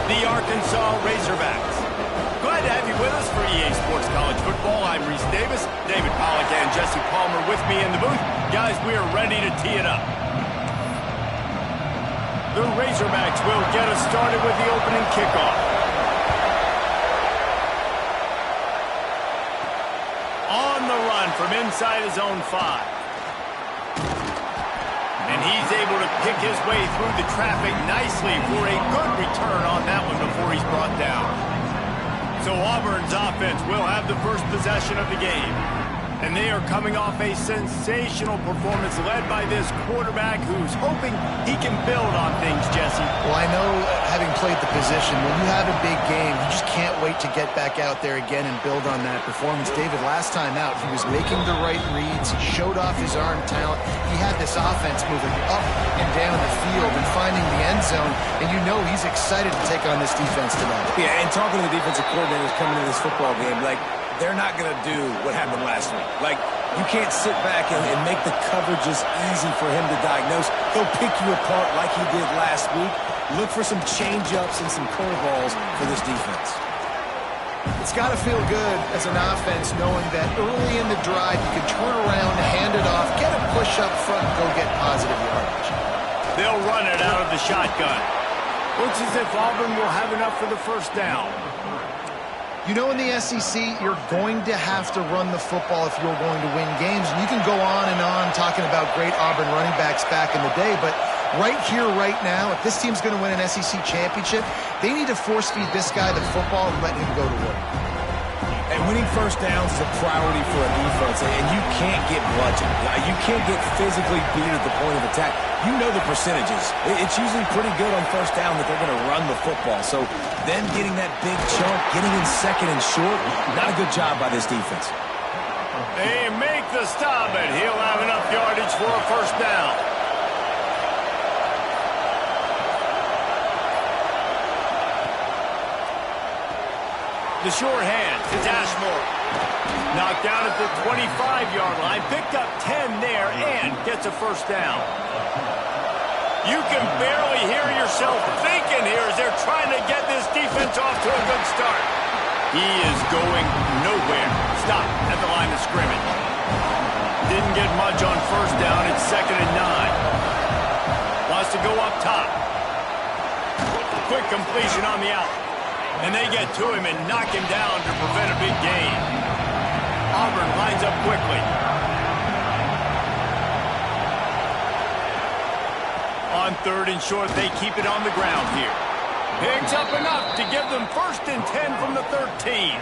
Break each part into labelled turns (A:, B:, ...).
A: the Arkansas Razorbacks. Glad to have you with us for EA Sports College Football. I'm Reese Davis, David Pollack and Jesse Palmer with me in the booth. Guys, we are ready to tee it up. The Razorbacks will get us started with the opening kickoff. On the run from inside his own 5. And he's able to pick his way through the traffic nicely for a good return on that one before he's brought down. So Auburn's offense will have the first possession of the game. And they are coming off a sensational performance led by this quarterback who's hoping he can build on things, Jesse.
B: Well, I know, having played the position, when you have a big game, you just can't wait to get back out there again and build on that performance. David, last time out, he was making the right reads. He showed off his arm talent. He had this offense moving up and down the field and finding the end zone. And you know he's excited to take on this defense tonight.
C: Yeah, and talking to the defensive coordinators coming into this football game, like, they're not going to do what happened last week. Like, you can't sit back and make the coverages easy for him to diagnose. He'll pick you apart like he did last week. Look for some change-ups and some curveballs for this defense.
B: It's got to feel good as an offense knowing that early in the drive you can turn around, hand it off, get a push up front, and go get positive yardage.
A: They'll run it out of the shotgun. Looks as if Auburn will have enough for the first down.
B: You know, in the SEC, you're going to have to run the football if you're going to win games. And you can go on and on talking about great Auburn running backs back in the day, but right here, right now, if this team's going to win an SEC championship, they need to force feed this guy the football and let him go to work.
C: And winning first downs is a priority for a defense, and you can't get bludgeoned. You can't get physically beat at the point of attack. You know the percentages. It's usually pretty good on first down that they're going to run the football. So then getting that big chunk, getting in second and short, not a good job by this defense.
A: They make the stop, and he'll have enough yardage for a first down. The short hand to Ashmore. Knocked down at the 25-yard line. Picked up 10 there and gets a first down. You can barely hear yourself thinking here as they're trying to get this defense off to a good start. He is going nowhere. Stop at the line of scrimmage. Didn't get much on first down. It's 2nd and 9. Wants to go up top. Quick completion on the out. And they get to him and knock him down to prevent a big gain. Auburn lines up quickly. On 3rd and short, they keep it on the ground here. Picks up enough to give them 1st and 10 from the 13.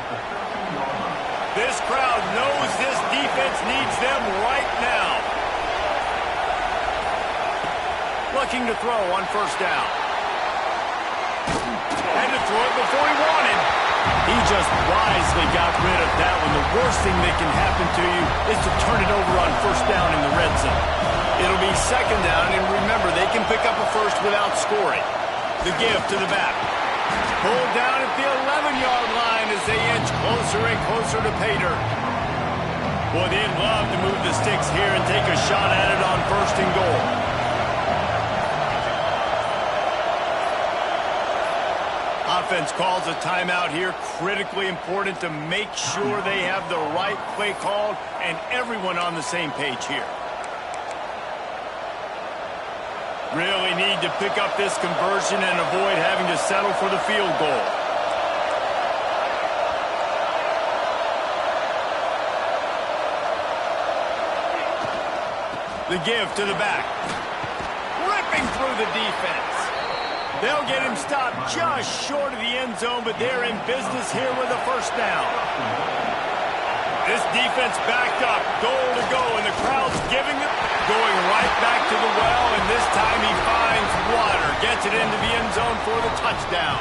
A: This crowd knows this defense needs them right now. Looking to throw on first down. Had to throw it before he wanted. He just wisely got rid of that one. The worst thing that can happen to you is to turn it over on first down in the red zone. It'll be 2nd down, and remember, they can pick up a first without scoring. The give to the back. Pulled down at the 11-yard line as they inch closer and closer to pay dirt. Boy, they'd love to move the sticks here and take a shot at it on 1st and goal. Offense calls a timeout here. Critically important to make sure they have the right play called and everyone on the same page here. Really need to pick up this conversion and avoid having to settle for the field goal. The give to the back. Ripping through the defense. They'll get him stopped just short of the end zone, but they're in business here with a first down. This defense backed up, goal to go, and the crowd's giving it, going right back to the well, and this time he finds water, gets it into the end zone for the touchdown.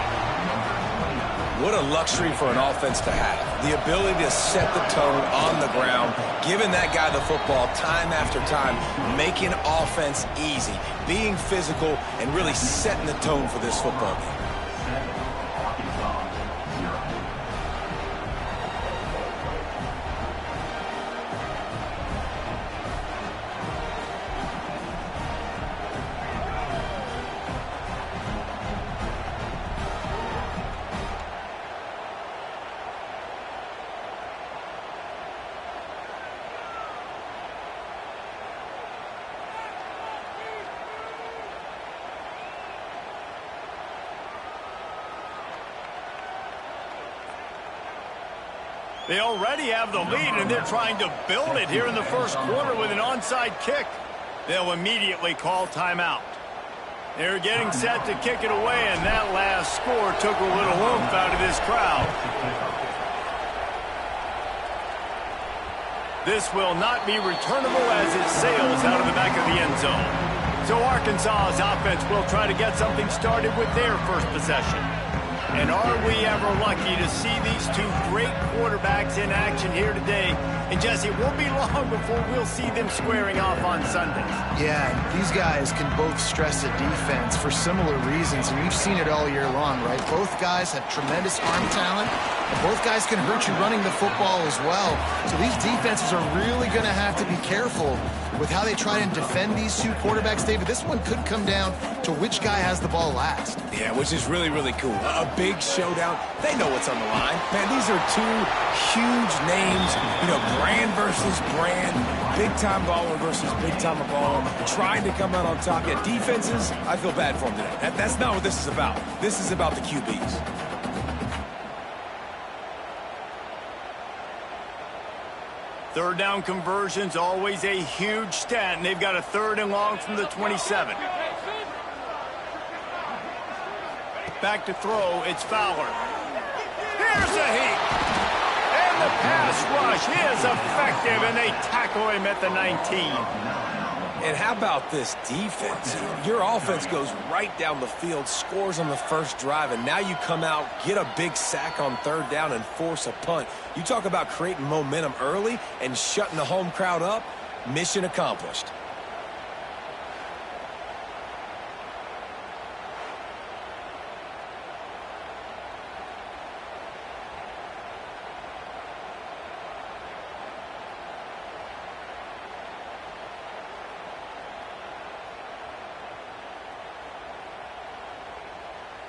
C: What a luxury for an offense to have. The ability to set the tone on the ground, giving that guy the football time after time, making offense easy, being physical, and really setting the tone for this football game.
A: They already have the lead, and they're trying to build it here in the first quarter with an onside kick. They'll immediately call timeout. They're getting set to kick it away, and that last score took a little oomph out of this crowd. This will not be returnable as it sails out of the back of the end zone. So Arkansas's offense will try to get something started with their first possession. And are we ever lucky to see these two great quarterbacks in action here today? And Jesse, it won't be long before we'll see them squaring off on Sundays.
B: Yeah, these guys can both stress a defense for similar reasons, and we've seen it all year long, right? Both guys have tremendous arm talent, and both guys can hurt you running the football as well. So these defenses are really going to have to be careful with how they try and defend these two quarterbacks. David, this one could come down to which guy has the ball last.
C: Yeah, which is really, really cool. A big showdown. They know what's on the line. Man, these are two huge names, brand versus brand, big-time baller versus big-time baller, trying to come out on top. Yeah, defenses, I feel bad for them today. That's not what this is about. This is about the QBs.
A: Third down conversion's always a huge stat, and they've got a 3rd and long from the 27. Back to throw, it's Fowler. Here's a heat. And the pass rush is effective, and they tackle him at the 19.
C: And how about this defense? Your offense goes right down the field, scores on the first drive, and now you come out, get a big sack on 3rd down, and force a punt. You talk about creating momentum early and shutting the home crowd up. Mission accomplished.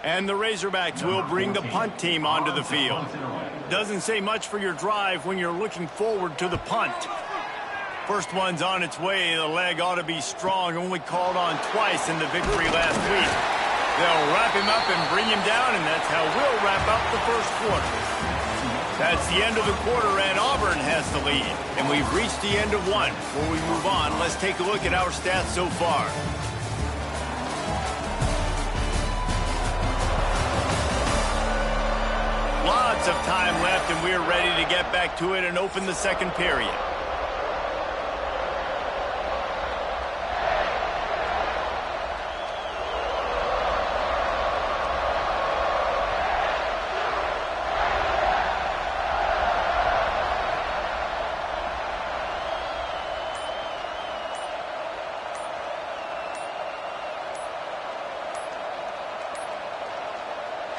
A: And the Razorbacks will bring the punt team onto the field. Doesn't say much for your drive when you're looking forward to the punt. First one's on its way. The leg ought to be strong. Only called on twice in the victory last week. They'll wrap him up and bring him down, and that's how we'll wrap up the first quarter. That's the end of the quarter, and Auburn has the lead. And we've reached the end of one. Before we move on, let's take a look at our stats so far. Lots of time left, and we're ready to get back to it and open the second period.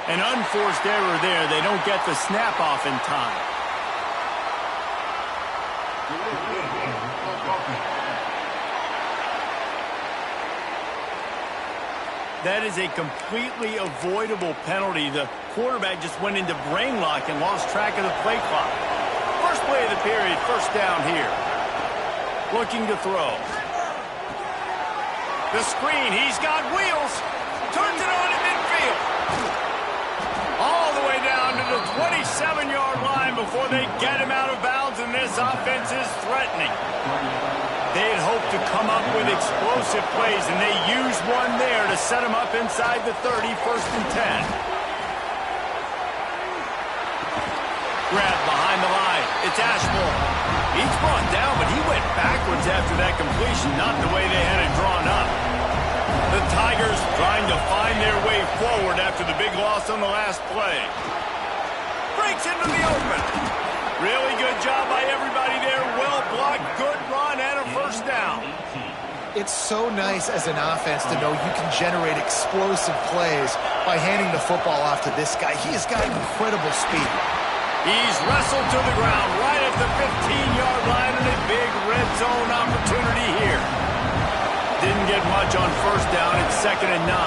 A: An unforced error there. They don't get the snap off in time. That is a completely avoidable penalty. The quarterback just went into brain lock and lost track of the play clock. First play of the period, first down here. Looking to throw. The screen, he's got wheels. Turns it on in midfield. All the way down to the 27-yard line before they get him out of bounds, and this offense is threatening. They had hoped to come up with explosive plays, and they used one there to set him up inside the 30, 1st and 10. Grab behind the line. It's Ashmore. He's brought down, but he went backwards after that completion, not the way they had it drawn up. The Tigers trying to find their way forward after the big loss on the last play. Breaks into the open. Really good job by everybody there. Well blocked, good run, and a first down.
B: It's so nice as an offense to know you can generate explosive plays by handing the football off to this guy. He has got incredible speed.
A: He's wrestled to the ground right at the 15-yard line, and a big red zone opportunity here. Didn't get much on first down. It's 2nd and 9.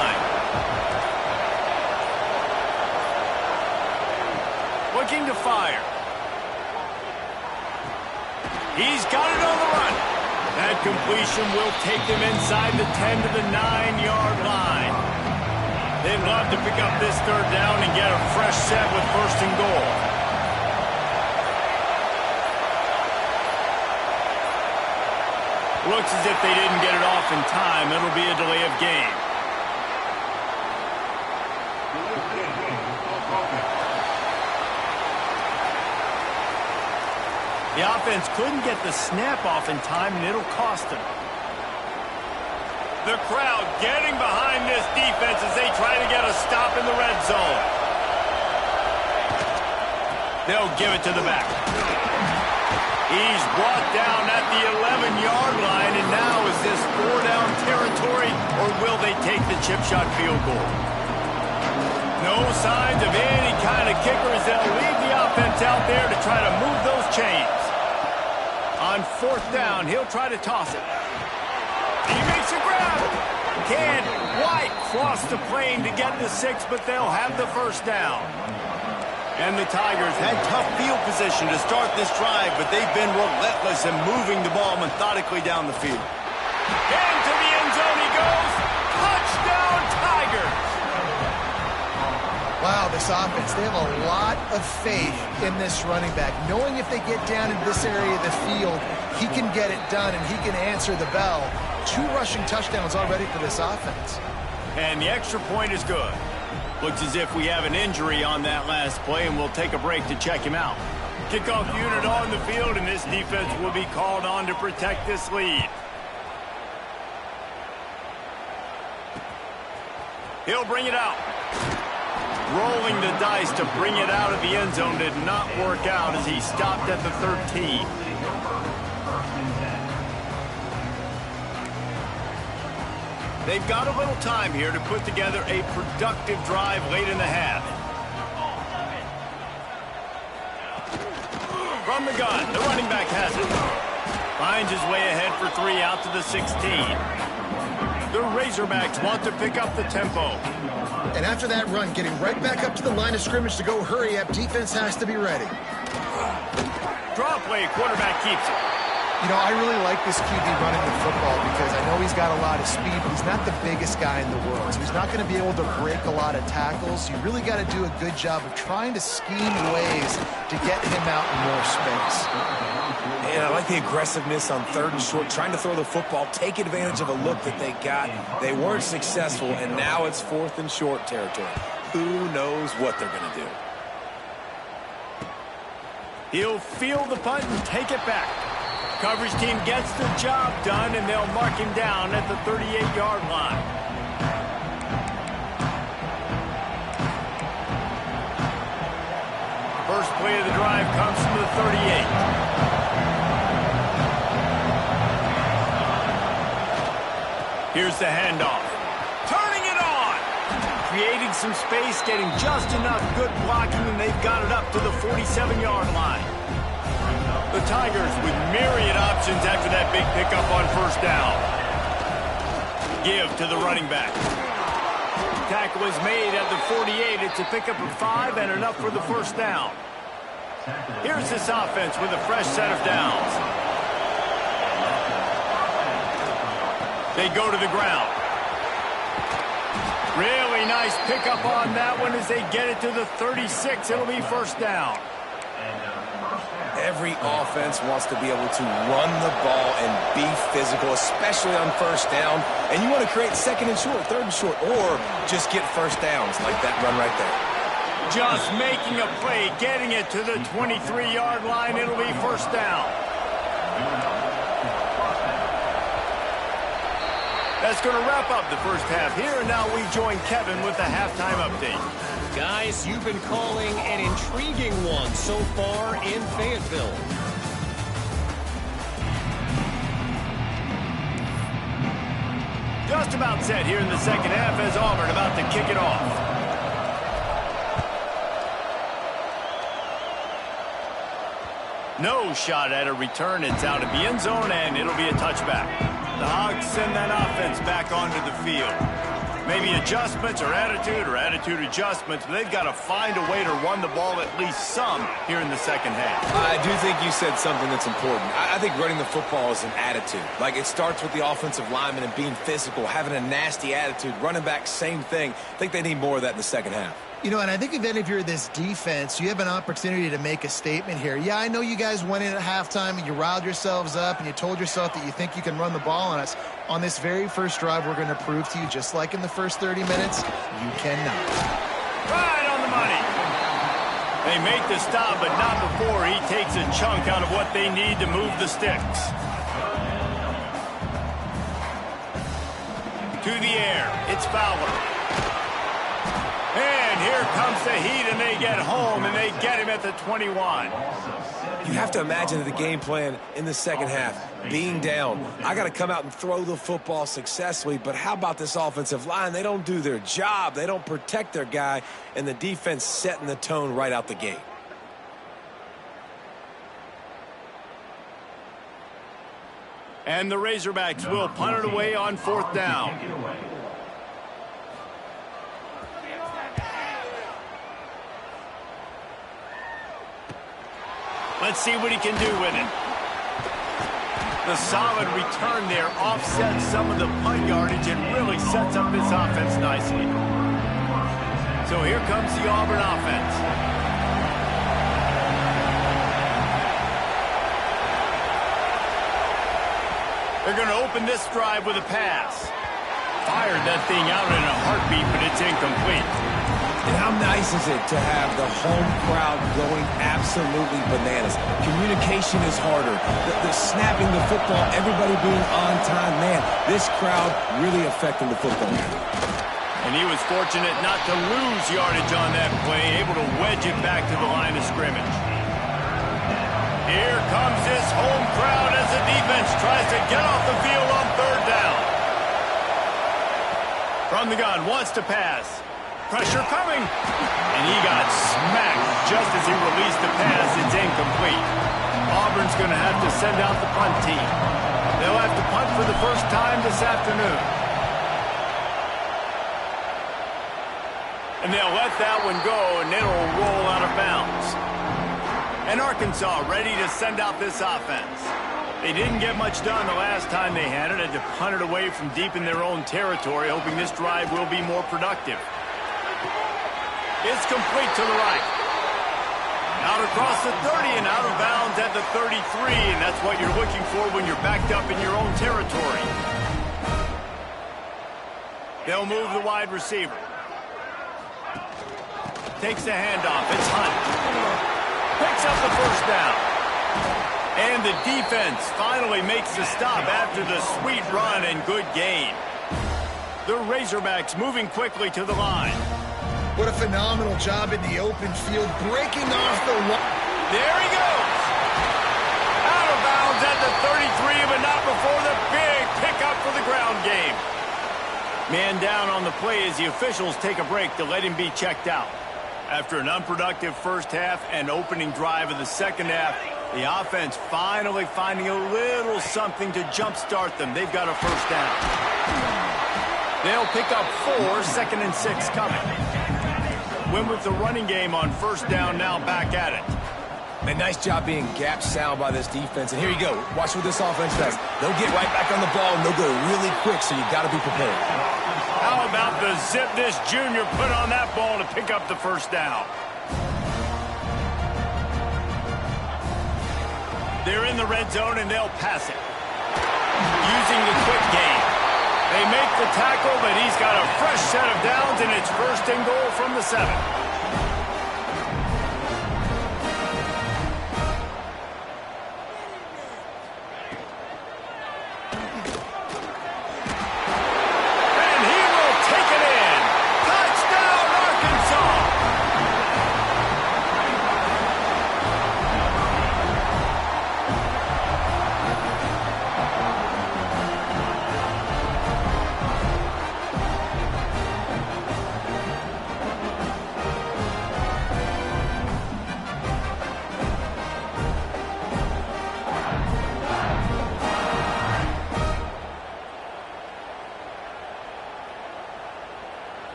A: Looking to fire. He's got it on the run. That completion will take them inside the 10 to the 9-yard line. They'd love to pick up this 3rd down and get a fresh set with 1st and goal. Looks as if they didn't get it off in time. It'll be a delay of game. The offense couldn't get the snap off in time, and it'll cost them. The crowd getting behind this defense as they try to get a stop in the red zone. They'll give it to the back. He's brought down at the 11-yard line, and now is this 4-down territory, or will they take the chip shot field goal? No signs of any kind of kickers. They'll leave the offense out there to try to move those chains. On 4th down, he'll try to toss it. He makes a grab. Can't quite cross the plane to get the 6, but they'll have the 1st down. And the Tigers had tough field position to start this drive, but they've been relentless in moving the ball methodically down the field. Into the end zone he goes. Touchdown, Tigers!
B: Wow, this offense, they have a lot of faith in this running back, knowing if they get down in this area of the field, he can get it done and he can answer the bell. 2 rushing touchdowns already for this offense.
A: And the extra point is good. Looks as if we have an injury on that last play, and we'll take a break to check him out. Kickoff unit on the field, and this defense will be called on to protect this lead. He'll bring it out. Rolling the dice to bring it out of the end zone did not work out as he stopped at the 13. They've got a little time here to put together a productive drive late in the half. From the gun, the running back has it. Finds his way ahead for 3 out to the 16. The Razorbacks want to pick up the tempo.
B: And after that run, getting right back up to the line of scrimmage to go hurry up, defense has to be ready.
A: Draw play, quarterback keeps it.
B: You know, I really like this QB running the football because I know he's got a lot of speed, but he's not the biggest guy in the world. So he's not going to be able to break a lot of tackles. You really got to do a good job of trying to scheme ways to get him out in more space.
C: And I like the aggressiveness on 3rd and short, trying to throw the football, take advantage of a look that they got. They weren't successful, and now it's 4th and short territory. Who knows what they're going to do?
A: He'll field the punt and take it back. Coverage team gets the job done, and they'll mark him down at the 38-yard line. First play of the drive comes from the 38. Here's the handoff. Turning it on! Creating some space, getting just enough good blocking, and they've got it up to the 47-yard line. The Tigers with myriad options after that big pickup on 1st down. Give to the running back. Tackle is made at the 48. It's a pickup of 5 and enough for the 1st down. Here's this offense with a fresh set of downs. They go to the ground. Really nice pickup on that one as they get it to the 36. It'll be 1st down.
C: Every offense wants to be able to run the ball and be physical, especially on 1st down. And you want to create 2nd and short, 3rd and short, or just get 1st downs like that run right there.
A: Just making a play, getting it to the 23-yard line. It'll be 1st down. That's going to wrap up the first half here, and now we join Kevin with the halftime update.
D: Guys, you've been calling an intriguing one so far in Fayetteville.
A: Just about set here in the second half as Auburn about to kick it off. No shot at a return. It's out of the end zone, and it'll be a touchback. The Hogs send that offense back onto the field. Maybe adjustments or attitude adjustments, but they've got to find a way to run the ball at least some here in the second half.
C: I do think you said something that's important. I think running the football is an attitude. Like, it starts with the offensive lineman and being physical, having a nasty attitude. Running back, same thing. I think they need more of that in the second half.
B: You know, and I think if you're this defense, you have an opportunity to make a statement here. Yeah, I know you guys went in at halftime and you riled yourselves up and you told yourself that you think you can run the ball on us. On this very first drive, we're going to prove to you, just like in the first 30 minutes, you cannot.
A: Right on the money. They make the stop, but not before he takes a chunk out of what they need to move the sticks. To the air, it's Fowler. And here comes the Heat, and they get home, and they get him at the 21.
C: You have to imagine the game plan in the second half, being down. I got to come out and throw the football successfully, but how about this offensive line? They don't do their job. They don't protect their guy, and the defense setting the tone right out the gate.
A: And the Razorbacks will punt it away on 4th down. Let's see what he can do with it. The solid return there offsets some of the punt yardage and really sets up this offense nicely. So here comes the Auburn offense. They're going to open this drive with a pass. Fired that thing out in a heartbeat, but it's incomplete.
C: And how nice is it to have the home crowd going absolutely bananas? Communication is harder. The snapping the football, everybody being on time. Man, this crowd really affecting the football.
A: And he was fortunate not to lose yardage on that play, able to wedge it back to the line of scrimmage. Here comes this home crowd as the defense tries to get off the field on 3rd down. From the gun, wants to pass. Pressure coming. And he got smacked just as he released the pass. It's incomplete. Auburn's going to have to send out the punt team. They'll have to punt for the first time this afternoon. And they'll let that one go, and it'll roll out of bounds. And Arkansas ready to send out this offense. They didn't get much done the last time they had it. Had to punt it away from deep in their own territory, hoping this drive will be more productive. It's complete to the right. Out across the 30 and out of bounds at the 33, and that's what you're looking for when you're backed up in your own territory. They'll move the wide receiver. Takes the handoff. It's Hunt. Picks up the first down. And the defense finally makes the stop after the sweet run and good gain. The Razorbacks moving quickly to the line.
B: What a phenomenal job in the open field, breaking off the line.
A: There he goes. Out of bounds at the 33, but not before the big pickup for the ground game. Man down on the play as the officials take a break to let him be checked out. After an unproductive first half and opening drive of the second half, the offense finally finding a little something to jumpstart them. They've got a first down. They'll pick up 4, 2nd and 6 coming. Win with the running game on first down, now back at it.
C: Man, nice job being gap sound by this defense. And here you go. Watch what this offense does. They'll get right back on the ball, and they'll go really quick, so you got to be prepared.
A: How about the zip this junior put on that ball to pick up the first down? They're in the red zone, and they'll pass it. Using the quick game. They make the tackle, but he's got a fresh set of downs, and it's 1st and goal from the 7.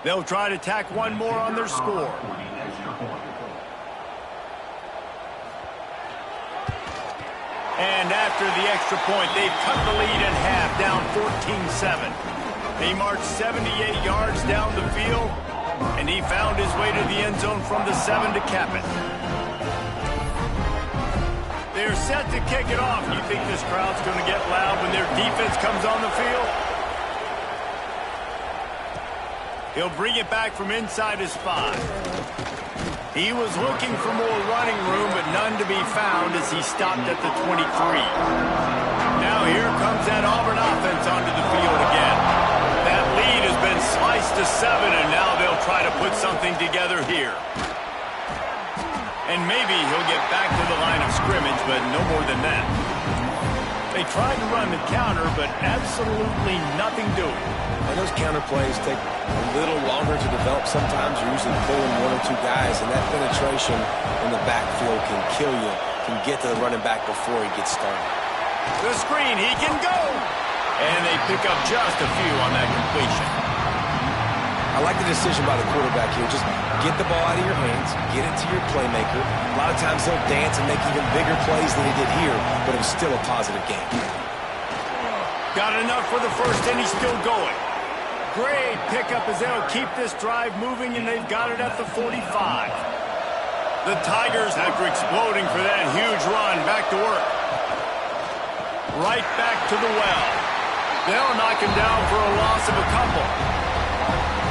A: They'll try to tack one more on their score. And after the extra point, they've cut the lead in half, down 14-7. He marched 78 yards down the field, and he found his way to the end zone from the 7 to cap it. They're set to kick it off. You think this crowd's going to get loud when their defense comes on the field? He'll bring it back from inside his 5. He was looking for more running room, but none to be found as he stopped at the 23. Now here comes that Auburn offense onto the field again. That lead has been sliced to 7, and now they'll try to put something together here. And maybe he'll get back to the line of scrimmage, but no more than that. They tried to run the counter, but absolutely nothing doing.
C: And those counter plays take a little longer to develop sometimes. You're usually pulling 1 or 2 guys, and that penetration in the backfield can kill you, can get to the running back before he gets started.
A: The screen, he can go! And they pick up just a few on that completion.
C: I like the decision by the quarterback here. Just get the ball out of your hands, get it to your playmaker. A lot of times he'll dance and make even bigger plays than he did here, but it was still a positive game.
A: Got enough for the first, and he's still going. Great pickup as they'll keep this drive moving, and they've got it at the 45. The Tigers, after exploding for that huge run, back to work. Right back to the well. They'll knock him down for a loss of a couple.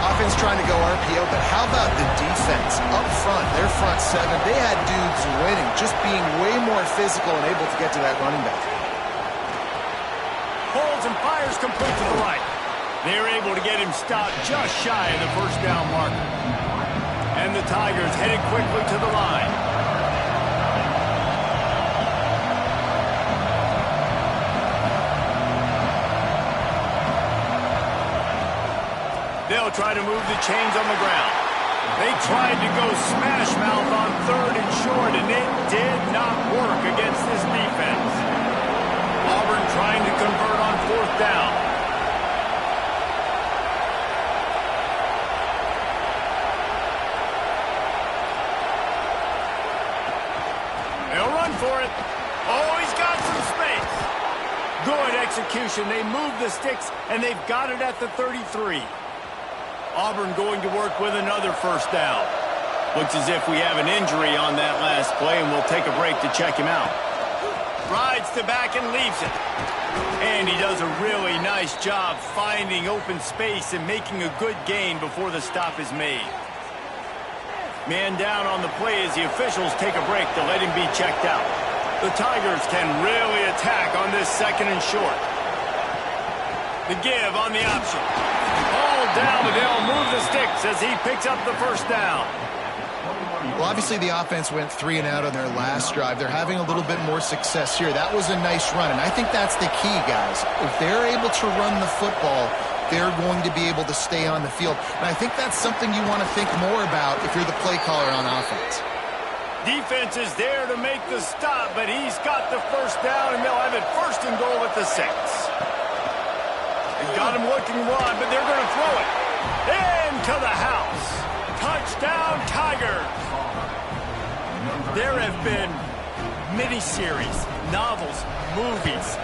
B: Offense trying to go RPO, but how about the defense up front? Their front 7, they had dudes winning, just being way more physical and able to get to that running back.
A: Holds and fires complete to the right. They're able to get him stopped just shy of the first down marker. And the Tigers headed quickly to the line. They'll try to move the chains on the ground. They tried to go smash mouth on 3rd and short, and it did not work against this defense. Auburn trying to convert on 4th down. They'll run for it. Oh, he's got some space. Good execution. They move the sticks, and they've got it at the 33. Auburn going to work with another first down. Looks as if we have an injury on that last play, and we'll take a break to check him out. Rides to back and leaves it. And he does a really nice job finding open space and making a good gain before the stop is made. Man down on the play as the officials take a break to let him be checked out. The Tigers can really attack on this 2nd and short. The give on the option. All down, but they'll move the sticks as he picks up the first down.
B: Well, obviously the offense went 3 and out on their last drive. They're having a little bit more success here. That was a nice run, and I think that's the key, guys. If they're able to run the football, they're going to be able to stay on the field. And I think that's something you want to think more about if you're the play caller on offense.
A: Defense is there to make the stop, but he's got the first down, and they'll have it 1st and goal at the 6. They've got him looking wide, but they're going to throw it. Into the house. Touchdown, Tigers. There have been miniseries, novels, movies,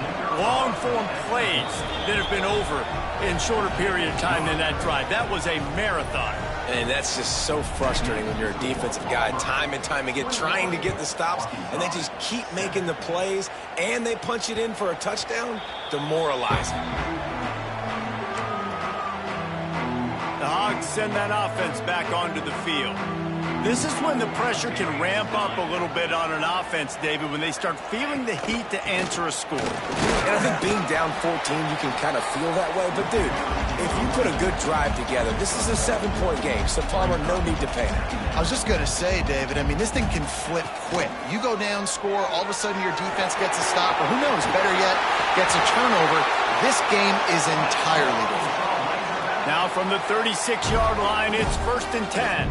A: long-form plays that have been over in shorter period of time than that drive. That was a marathon.
C: And that's just so frustrating when you're a defensive guy, time and time again, trying to get the stops, and they just keep making the plays, and they punch it in for a touchdown. Demoralizing.
A: The Hogs send that offense back onto the field. This is when the pressure can ramp up a little bit on an offense, David, when they start feeling the heat to answer a score.
C: And I think being down 14, you can kind of feel that way. But, dude, if you put a good drive together, this is a 7-point game, so Palmer, no need to panic.
B: I was just going to say, David, I mean, this thing can flip quick. You go down, score, all of a sudden your defense gets a stop, or who knows, better yet, gets a turnover. This game is entirely different.
A: Now from the 36-yard line, it's 1st and 10.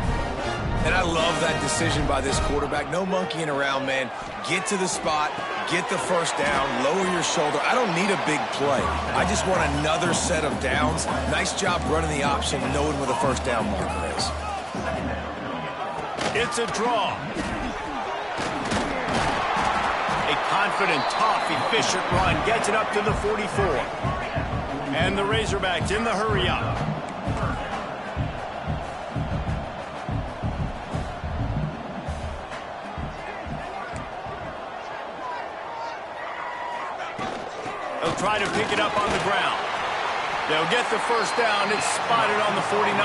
C: And I love that decision by this quarterback. No monkeying around, man. Get to the spot, get the first down, lower your shoulder. I don't need a big play. I just want another set of downs. Nice job running the option, knowing where the first down marker is.
A: It's a draw. A confident, tough, efficient run gets it up to the 44. And the Razorbacks in the hurry-up. They'll try to pick it up on the ground. They'll get the first down. It's spotted on the 49.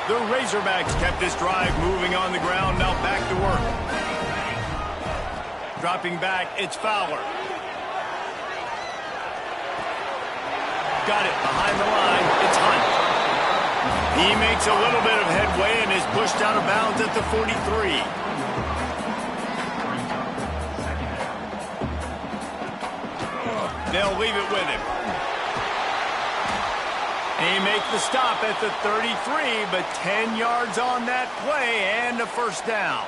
A: The Razorbacks kept this drive moving on the ground. Now back to work. Dropping back, it's Fowler. Got it behind the line. It's Hunt. He makes a little bit of headway and is pushed out of bounds at the 43. They'll leave it with him. He makes the stop at the 33, but 10 yards on that play and a first down.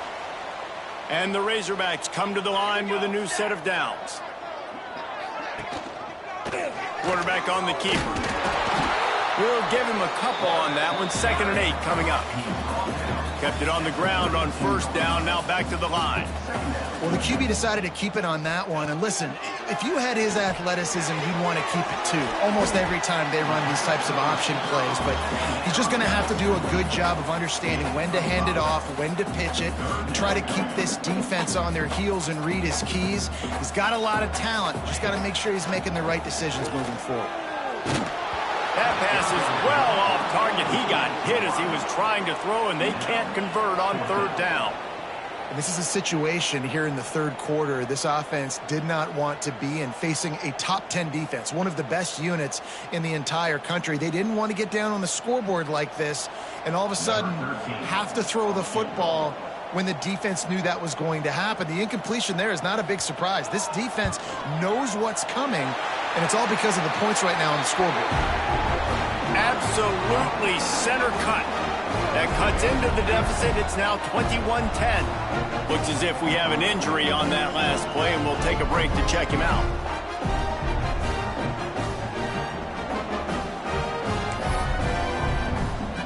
A: And the Razorbacks come to the line with a new set of downs. Quarterback on the keeper. We'll give him a couple on that one. 2nd and 8 coming up. Kept it on the ground on first down. Now back to the line.
B: Well, the QB decided to keep it on that one. And listen, if you had his athleticism, you'd want to keep it too. Almost every time they run these types of option plays. But he's just going to have to do a good job of understanding when to hand it off, when to pitch it, and try to keep this defense on their heels and read his keys. He's got a lot of talent. Just got to make sure he's making the right decisions moving forward.
A: That pass is well off target. He got hit as he was trying to throw, and they can't convert on 3rd down.
B: And this is a situation here in the 3rd quarter this offense did not want to be in, facing a top 10 defense, one of the best units in the entire country. They didn't want to get down on the scoreboard like this and all of a sudden have to throw the football when the defense knew that was going to happen. The incompletion there is not a big surprise. This defense knows what's coming, and it's all because of the points right now on the scoreboard.
A: Absolutely center cut. That cuts into the deficit. It's now 21-10. Looks as if we have an injury on that last play, and we'll take a break to check him out.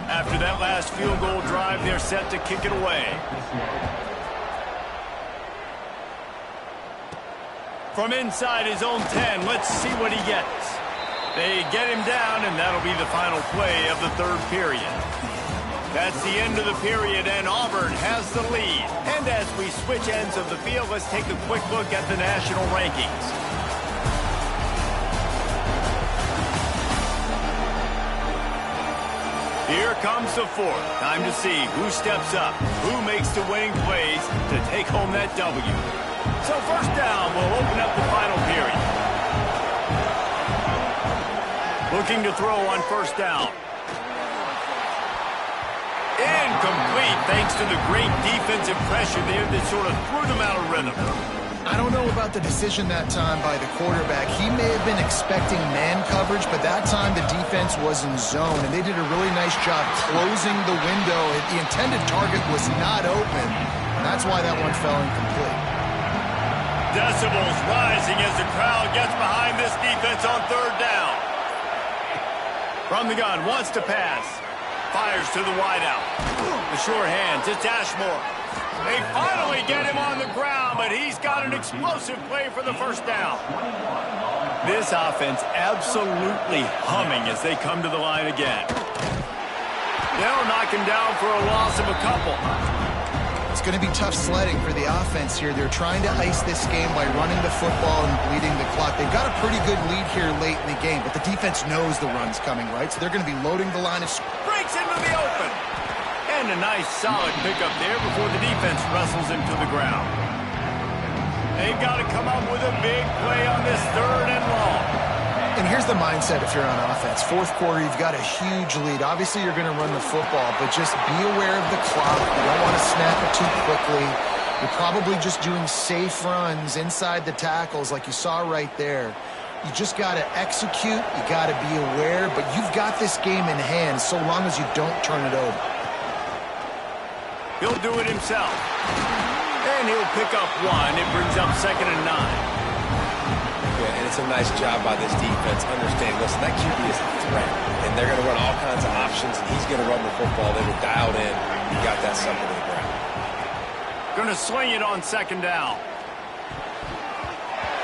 A: After that last field goal drive, they're set to kick it away. From inside his own 10, let's see what he gets. They get him down, and that'll be the final play of the 3rd period. That's the end of the period, and Auburn has the lead. And as we switch ends of the field, let's take a quick look at the national rankings. Here comes the 4th. Time to see who steps up, who makes the winning plays to take home that W. So first down will open up the final period. Looking to throw on first down. Incomplete, thanks to the great defensive pressure there that sort of threw them out of rhythm.
B: I don't know about the decision that time by the quarterback. He may have been expecting man coverage, but that time the defense was in zone, and they did a really nice job closing the window. The intended target was not open, and that's why that one fell incomplete.
A: Decibels rising as the crowd gets behind this defense on 3rd down. From the gun, wants to pass. Fires to the wideout. The sure hands, it's Ashmore. They finally get him on the ground, but he's got an explosive play for the first down. This offense absolutely humming as they come to the line again. They'll knock him down for a loss of a couple.
B: It's going to be tough sledding for the offense here. They're trying to ice this game by running the football and bleeding the clock. They've got a pretty good lead here late in the game, but the defense knows the run's coming, right? So they're going to be loading the line of
A: breaks into the open. And a nice solid pickup there before the defense wrestles him to the ground. They've got to come up with a big play on this 3rd and long.
B: And here's the mindset if you're on offense. 4th quarter, you've got a huge lead. Obviously, you're going to run the football, but just be aware of the clock. You don't want to snap it too quickly. You're probably just doing safe runs inside the tackles like you saw right there. You just got to execute. You got to be aware, but you've got this game in hand so long as you don't turn it over.
A: He'll do it himself. And he'll pick up 1. It brings up 2nd and 9.
C: Yeah, and it's a nice job by this defense. Understand, listen, that QB is a threat, and they're going to run all kinds of options, and he's going to run the football. They were dialed in. He got that sucker to the ground.
A: Going to swing it on 2nd down.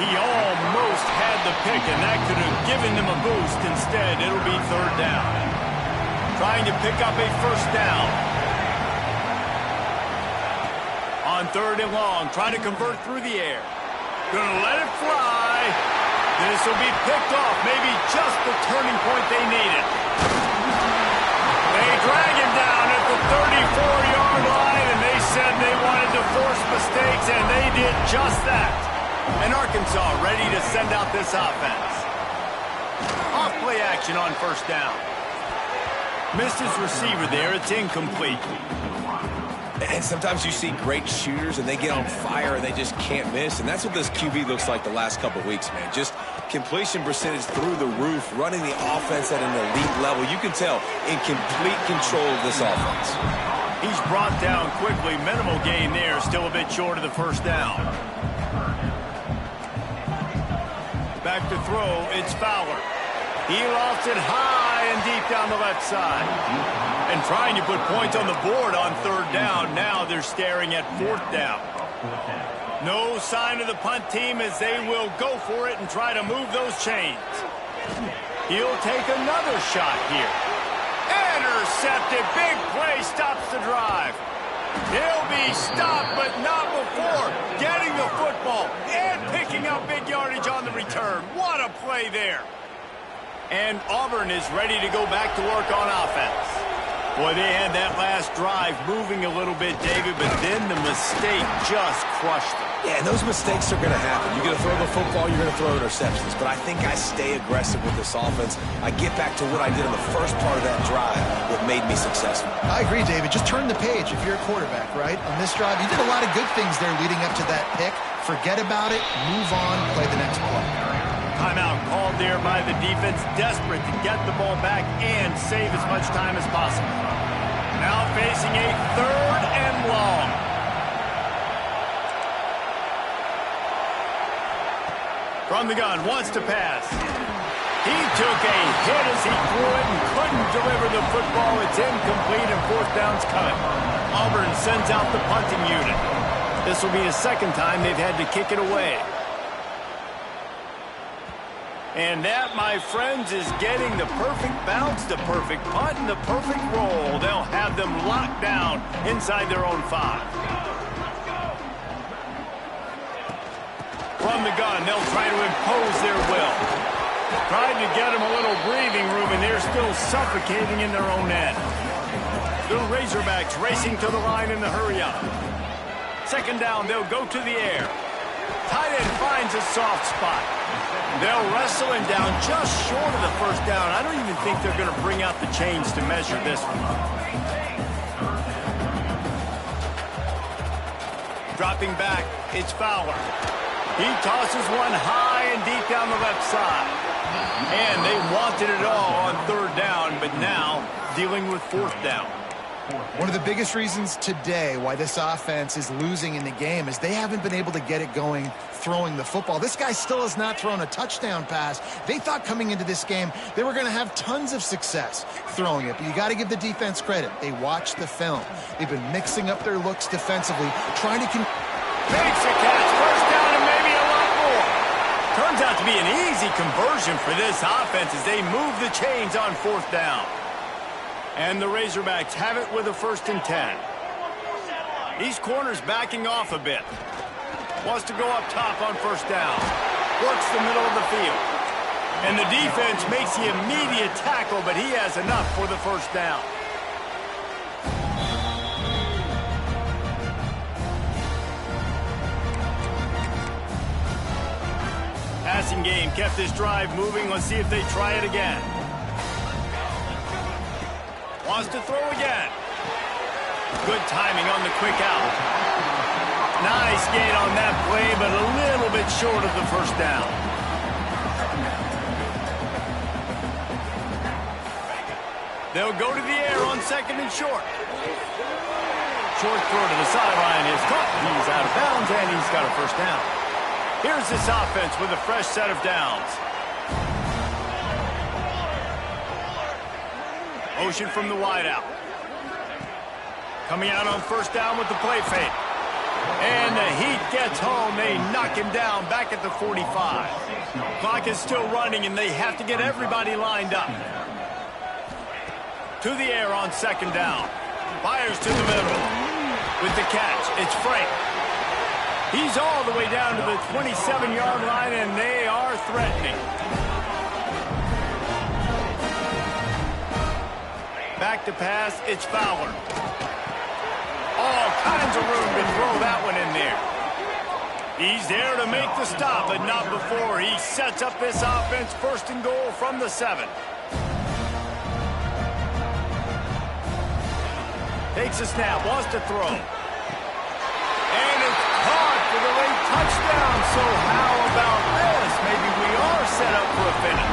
A: He almost had the pick, and that could have given them a boost. Instead, it'll be third down. Trying to pick up a first down. On third and long, trying to convert through the air. Gonna let it fly. This will be picked off. Maybe just the turning point they needed. They drag him down at the 34-yard line, and they said they wanted to force mistakes, and they did just that. And Arkansas ready to send out this offense. Off play action on first down. Missed his receiver there. It's incomplete.
C: And sometimes you see great shooters, and they get on fire, and they just can't miss. And that's what this QB looks like the last couple of weeks, man. Just completion percentage through the roof, running the offense at an elite level. You can tell in complete control of this offense.
A: He's brought down quickly. Minimal gain there. Still a bit short of the first down. Back to throw. It's Fowler. He lost it high and deep down the left side. And trying to put points on the board on third down. Now they're staring at fourth down. No sign of the punt team as they will go for it and try to move those chains. He'll take another shot here. Intercepted. Big play stops the drive. He'll be stopped, but not before getting the football and picking up big yardage on the return. What a play there. And Auburn is ready to go back to work on offense. Boy, they had that last drive moving a little bit, David, but then the mistake just crushed them.
C: Yeah, and those mistakes are going to happen. You're going to throw the football, you're going to throw interceptions. But I think I stay aggressive with this offense. I get back to what I did in the first part of that drive that made me successful.
B: I agree, David. Just turn the page if you're a quarterback, right? On this drive, you did a lot of good things there leading up to that pick. Forget about it, move on, play the next play.
A: Timeout called there by the defense, desperate to get the ball back and save as much time as possible. Now facing a third and long. From the gun, wants to pass. He took a hit as he threw it and couldn't deliver the football. It's incomplete and fourth down's coming. Auburn sends out the punting unit. This will be the second time they've had to kick it away. And that, my friends, is getting the perfect bounce, the perfect punt, and the perfect roll. They'll have them locked down inside their own 5. From the gun, they'll try to impose their will. Tried to get them a little breathing room, and they're still suffocating in their own end. The Razorbacks racing to the line in the hurry-up. Second down, they'll go to the air. Tight end finds a soft spot. They'll wrestle him down just short of the first down. I don't even think they're going to bring out the chains to measure this one. Dropping back, it's Fowler. He tosses one high and deep down the left side. And they wanted it all on third down, but now dealing with fourth down.
B: One of the biggest reasons today why this offense is losing in the game is they haven't been able to get it going throwing the football. This guy still has not thrown a touchdown pass. They thought coming into this game they were going to have tons of success throwing it, but you got to give the defense credit. They watched the film. They've been mixing up their looks defensively, trying to...
A: Makes a catch, first down, and maybe a lot more. Turns out to be an easy conversion for this offense as they move the chains on fourth down. And the Razorbacks have it with a 1st and 10. These corners backing off a bit. Wants to go up top on first down. Works the middle of the field. And the defense makes the immediate tackle, but he has enough for the first down. Passing game kept this drive moving. Let's see if they try it again. Wants to throw again. Good timing on the quick out. Nice gain on that play, but a little bit short of the first down. They'll go to the air on second and short. Short throw to the sideline is caught. He's out of bounds, and he's got a first down. Here's this offense with a fresh set of downs. Motion from the wideout. Coming out on first down with the play fake. And the heat gets home. They knock him down back at the 45. Clock is still running, and they have to get everybody lined up. To the air on second down. Fires to the middle. With the catch, it's Frank. He's all the way down to the 27-yard line, and they are threatening. Back to pass, it's Fowler. All kinds of room to throw that one in there. He's there to make the stop, but not before he sets up this offense first and goal from the 7. Takes a snap, wants to throw. And it's caught for the late touchdown. So how about this? Maybe we are set up for a finish.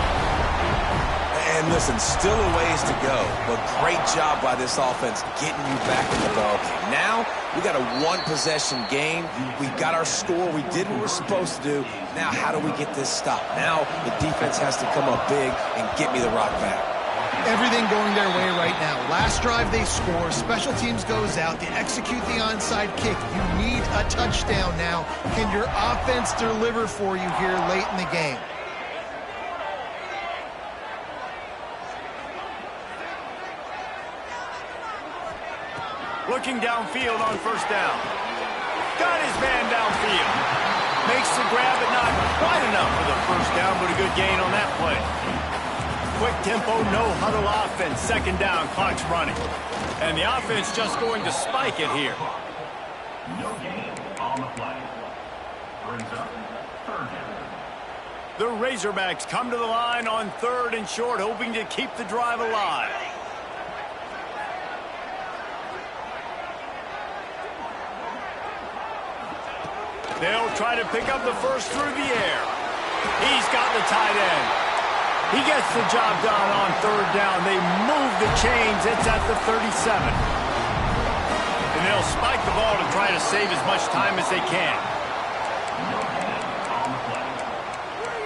C: And listen, still a ways to go, but great job by this offense getting you back in the ballgame. Now, we got a one-possession game. We got our score. We did what we're supposed to do. Now, how do we get this stop? Now, the defense has to come up big and get me the rock back.
B: Everything going their way right now. Last drive they score. Special teams goes out. They execute the onside kick. You need a touchdown now. Can your offense deliver for you here late in the game?
A: Looking downfield on first down. Got his man downfield. Makes the grab, but not quite enough for the first down, but a good gain on that play. Quick tempo, no huddle offense. Second down, clock's running. And the offense just going to spike it here.
E: No gain on the play. Brings up third down.
A: The Razorbacks come to the line on third and short, hoping to keep the drive alive. They'll try to pick up the first through the air. He's got the tight end. He gets the job done on third down. They move the chains. It's at the 37. And they'll spike the ball to try to save as much time as they can.
E: On the play.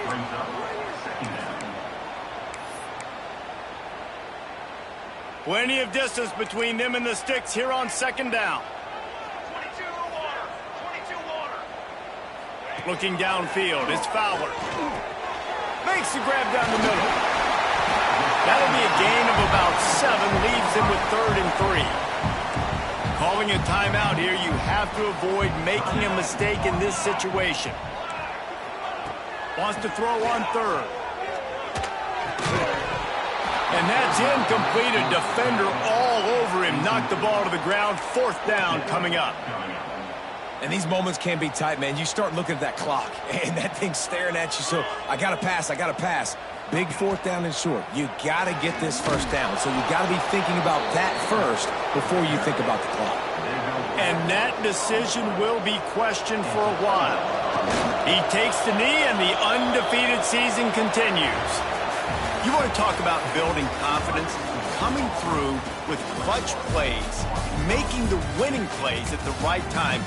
E: Brings up second down.
A: Plenty of distance between them and the sticks here on second down. Looking downfield, it's Fowler. Makes the grab down the middle. That'll be a gain of about 7, leaves him with 3rd and 3. Calling a timeout here, you have to avoid making a mistake in this situation. Wants to throw on third. And that's incomplete. A defender all over him. Knocked the ball to the ground. 4th down coming up.
C: And these moments can be tight, man. You start looking at that clock, and that thing's staring at you. So I got to pass. Big 4th down and short. You got to get this first down. So you got to be thinking about that first before you think about the clock.
A: And that decision will be questioned for a while. He takes the knee, and the undefeated season continues. You want to talk about building confidence? Coming through with clutch plays, making the winning plays at the right time.